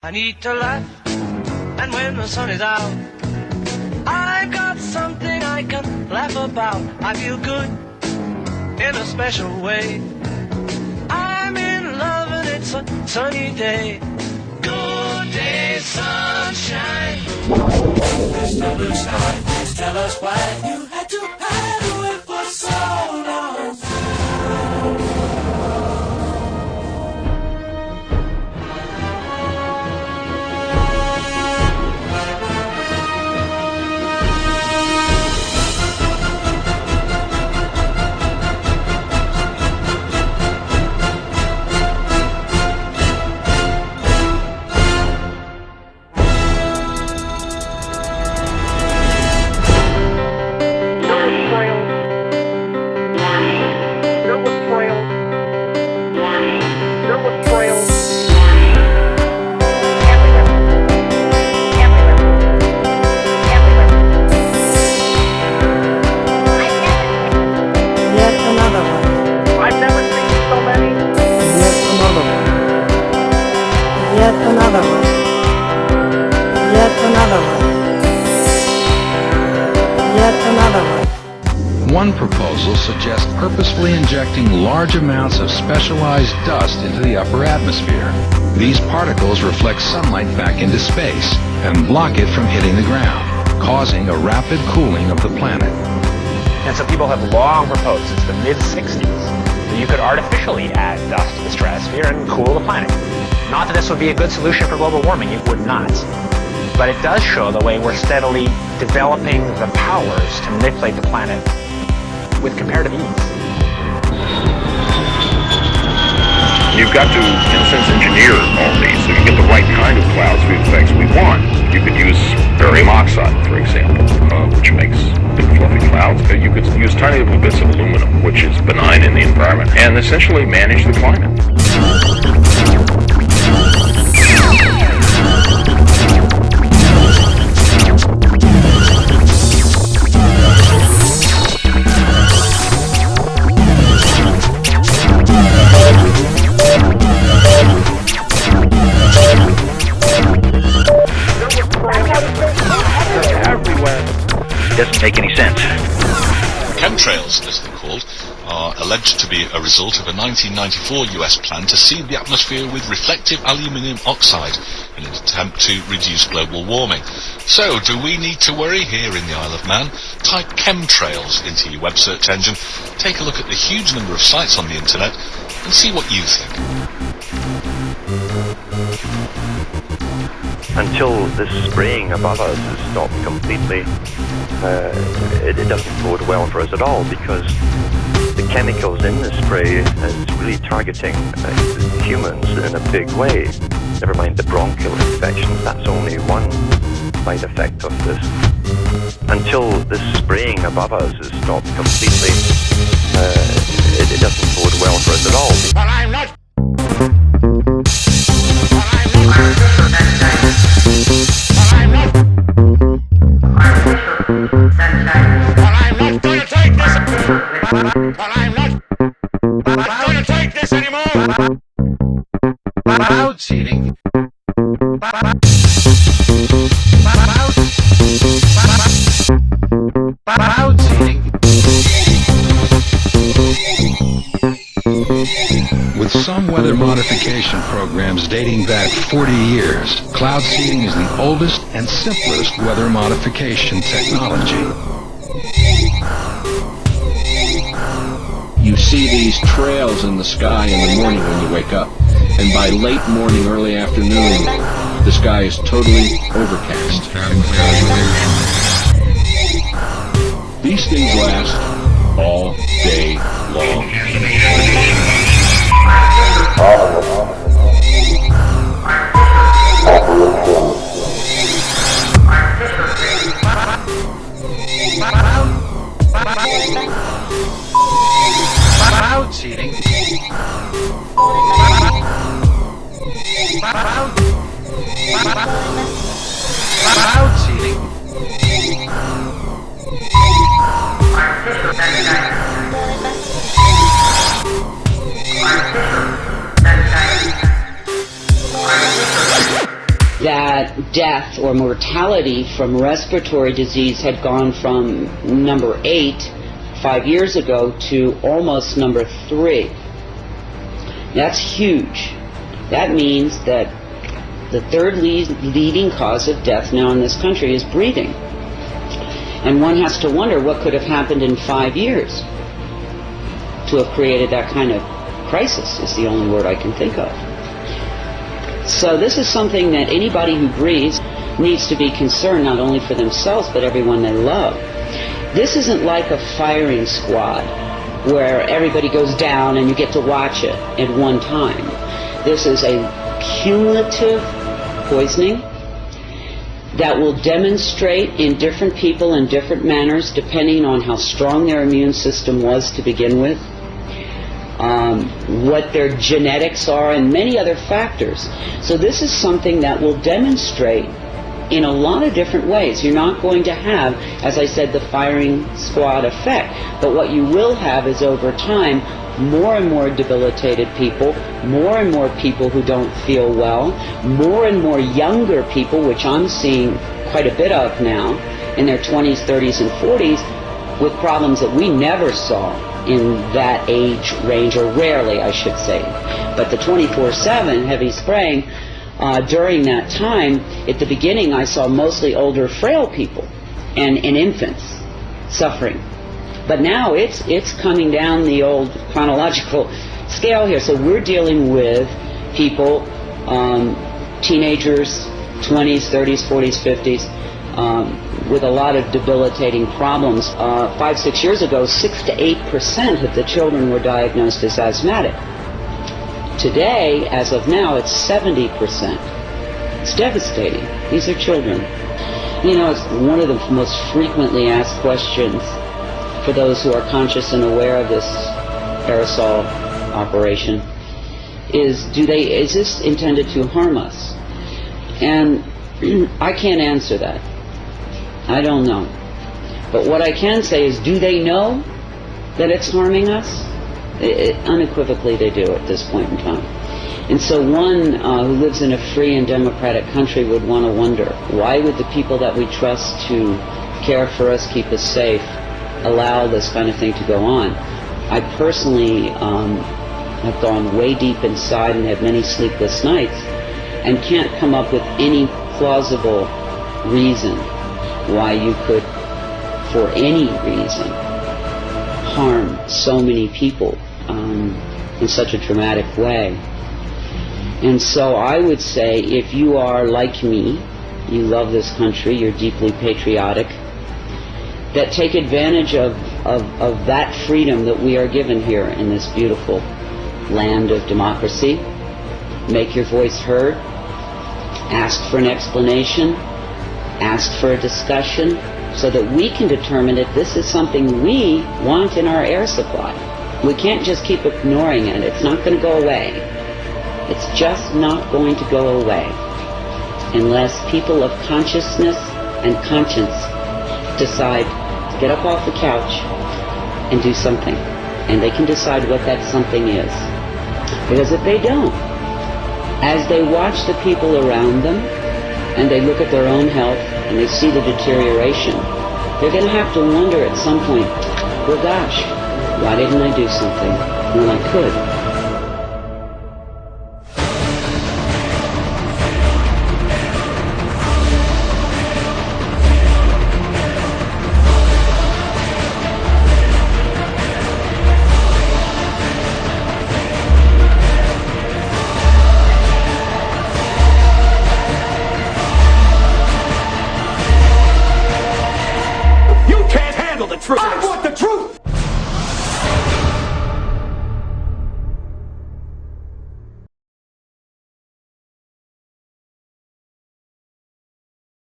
I need to laugh, and when the sun is out, I've got something I can laugh about. I feel good in a special way. I'm in love and it's a sunny day. Good day, sunshine. Mr. Blue Sky, please tell us why you had to hide away for so long. One proposal suggests purposefully injecting large amounts of specialized dust into the upper atmosphere. These particles reflect sunlight back into space and block it from hitting the ground, causing a rapid cooling of the planet. And so people have long proposed since the mid-60s that you could artificially add dust to the stratosphere and cool the planet. Not that this would be a good solution for global warming, it would not. But it does show the way we're steadily developing the powers to manipulate the planet with comparative ease. You've got to, in a sense, engineer all these so you get the right kind of clouds for the effects we want. You could use barium oxide, for example, which makes big fluffy clouds. You could use tiny little bits of aluminum, which is benign in the environment, and essentially manage the climate. Doesn't make any sense. Chemtrails, as they're called, are alleged to be a result of a 1994 US plan to seed the atmosphere with reflective aluminium oxide in an attempt to reduce global warming. So, do we need to worry here in the Isle of Man? Type chemtrails into your web search engine, take a look at the huge number of sites on the internet, and see what you think. Until this spraying above us is stopped completely, it doesn't bode well for us at all, because the chemicals in the spray is really targeting humans in a big way. Never mind the bronchial infections, that's only one side effect of this. Until this spraying above us is stopped completely, it doesn't bode well for us at all. But I'm not. Cloud seeding. Cloud seeding. With some weather modification programs dating back 40 years, cloud seeding is the oldest and simplest weather modification technology. You see these trails in the sky in the morning when you wake up, and by late morning, early afternoon, the sky is totally overcast. These things last all day long. Cloud seeding. Cloud seeding. Artificial sunshine. that death or mortality from respiratory disease had gone from number 8 5 years ago to almost number 3. That's huge. That means that the third leading cause of death now in this country is breathing. And one has to wonder what could have happened in 5 years to have created that kind of crisis, is the only word I can think of. So this is something that anybody who breathes needs to be concerned, not only for themselves, but everyone they love. This isn't like a firing squad where everybody goes down and you get to watch it at one time. This is a cumulative poisoning that will demonstrate in different people in different manners depending on how strong their immune system was to begin with, what their genetics are, and many other factors. So this is something that will demonstrate in a lot of different ways. You're not going to have, as I said, the firing squad effect, but what you will have is over time more and more debilitated people, more and more people who don't feel well, more and more younger people, which I'm seeing quite a bit of now, in their 20s, 30s, and 40s, with problems that we never saw in that age range, or rarely, I should say. But the 24/7 heavy spraying, during that time, at the beginning, I saw mostly older, frail people and infants suffering. But now it's coming down the old chronological scale here. So we're dealing with people, teenagers, 20s, 30s, 40s, 50s, with a lot of debilitating problems. 5-6 years ago, 6 to 8% of the children were diagnosed as asthmatic. Today, as of now, it's 70%. It's devastating. These are children. You know, it's one of the most frequently asked questions for those who are conscious and aware of this aerosol operation is this intended to harm us? And I can't answer that. I don't know. But what I can say is, do they know that it's harming us? Unequivocally they do at this point in time. And so one who lives in a free and democratic country would want to wonder, why would the people that we trust to care for us, keep us safe, allow this kind of thing to go on? I personally have gone way deep inside and had many sleepless nights and can't come up with any plausible reason why you could, for any reason, harm so many people in such a dramatic way. And so I would say, if you are like me, you love this country, you're deeply patriotic, that take advantage of that freedom that we are given here in this beautiful land of democracy. Make your voice heard, ask for an explanation, ask for a discussion, so that we can determine if this is something we want in our air supply. We can't just keep ignoring it. It's not going to go away. It's just not going to go away unless people of consciousness and conscience decide to get up off the couch and do something. And they can decide what that something is. Because if they don't, as they watch the people around them and they look at their own health and they see the deterioration, they're going to have to wonder at some point, well, gosh, why didn't I do something when I could?